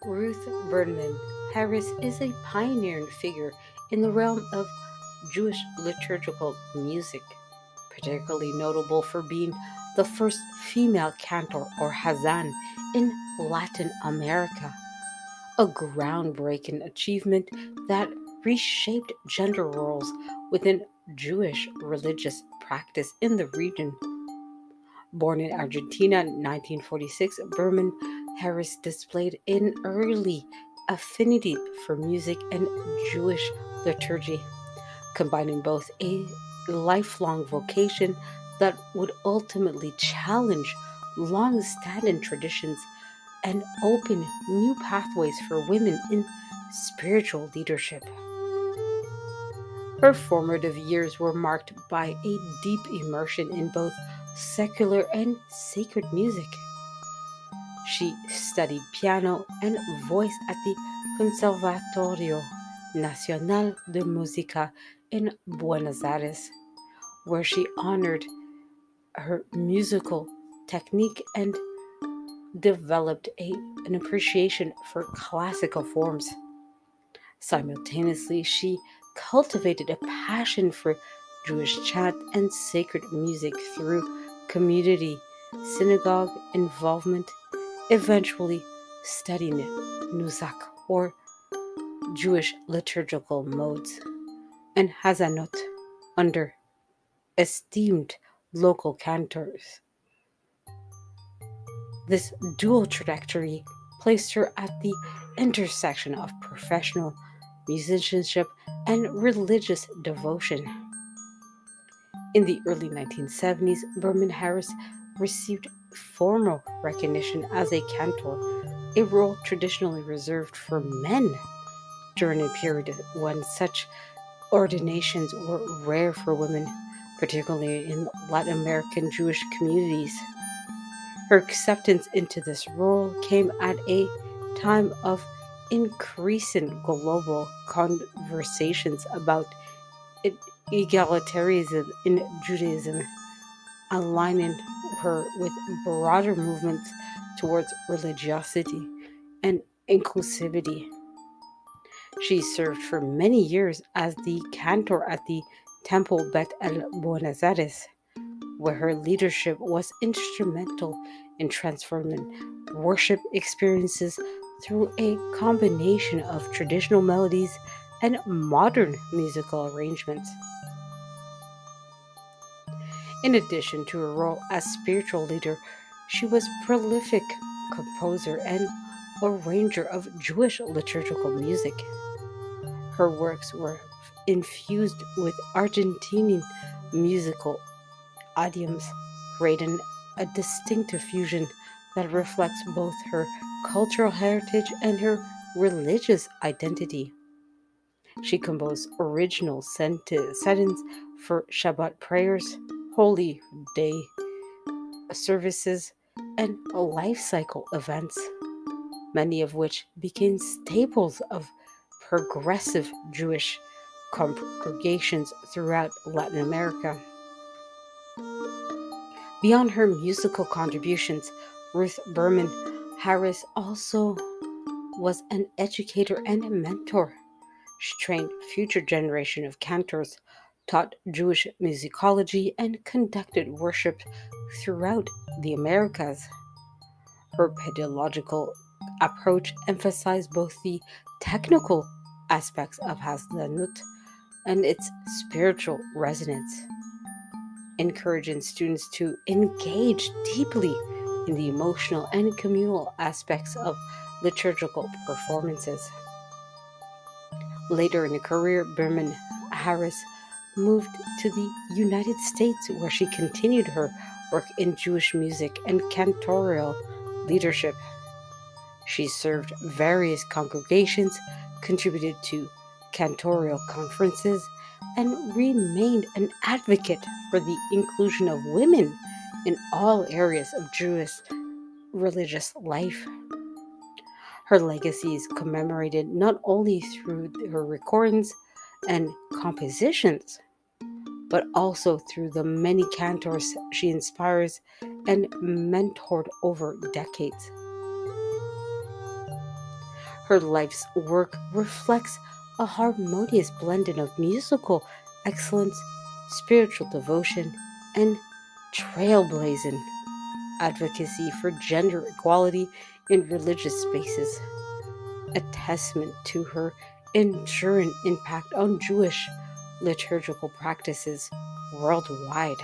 Ruth Berman Harris is a pioneering figure in the realm of Jewish liturgical music, particularly notable for being the first female cantor or hazan in Latin America, a groundbreaking achievement that reshaped gender roles within Jewish religious practice in the region. Born in Argentina in 1946, Berman Harris displayed an early affinity for music and Jewish liturgy, combining both a lifelong vocation that would ultimately challenge long standing traditions and open new pathways for women in spiritual leadership. Her formative years were marked by a deep immersion in both secular and sacred music. She studied piano and voice at the Conservatorio Nacional de Música in Buenos Aires, where she honored her musical technique and developed an appreciation for classical forms. Simultaneously, she cultivated a passion for Jewish chant and sacred music through community synagogue involvement, eventually studying Nuzak or Jewish liturgical modes and Hazanot under esteemed local cantors. This dual trajectory placed her at the intersection of professional musicianship and religious devotion. In the early 1970s, Berman Harris received formal recognition as a cantor, a role traditionally reserved for men during a period when such ordinations were rare for women, particularly in Latin American Jewish communities. Her acceptance into this role came at a time of increasing global conversations about egalitarianism in Judaism, aligning her with broader movements towards religiosity and inclusivity. She served for many years as the cantor at the Temple Bet El Buenos Aires, where her leadership was instrumental in transforming worship experiences through a combination of traditional melodies and modern musical arrangements. In addition to her role as spiritual leader, she was prolific composer and arranger of Jewish liturgical music. Her works were infused with Argentinian musical idioms, creating a distinctive fusion that reflects both her cultural heritage and her religious identity. She composed original settings for Shabbat prayers, holy day services, and life cycle events, many of which became staples of progressive Jewish congregations throughout Latin America. Beyond her musical contributions, Ruth Berman Harris also was an educator and a mentor. She trained future generation of cantors, taught Jewish musicology, and conducted worship throughout the Americas. Her pedagogical approach emphasized both the technical aspects of Hasdanut and its spiritual resonance, encouraging students to engage deeply in the emotional and communal aspects of liturgical performances. Later in her career, Berman Harris moved to the United States where she continued her work in Jewish music and cantorial leadership. She served various congregations, contributed to cantorial conferences, and remained an advocate for the inclusion of women in all areas of Jewish religious life. Her legacy is commemorated not only through her recordings and compositions, but also through the many cantors she inspires and mentored over decades. Her life's work reflects a harmonious blending of musical excellence, spiritual devotion, and trailblazing advocacy for gender equality in religious spaces, a testament to her enduring impact on Jewish liturgical practices worldwide.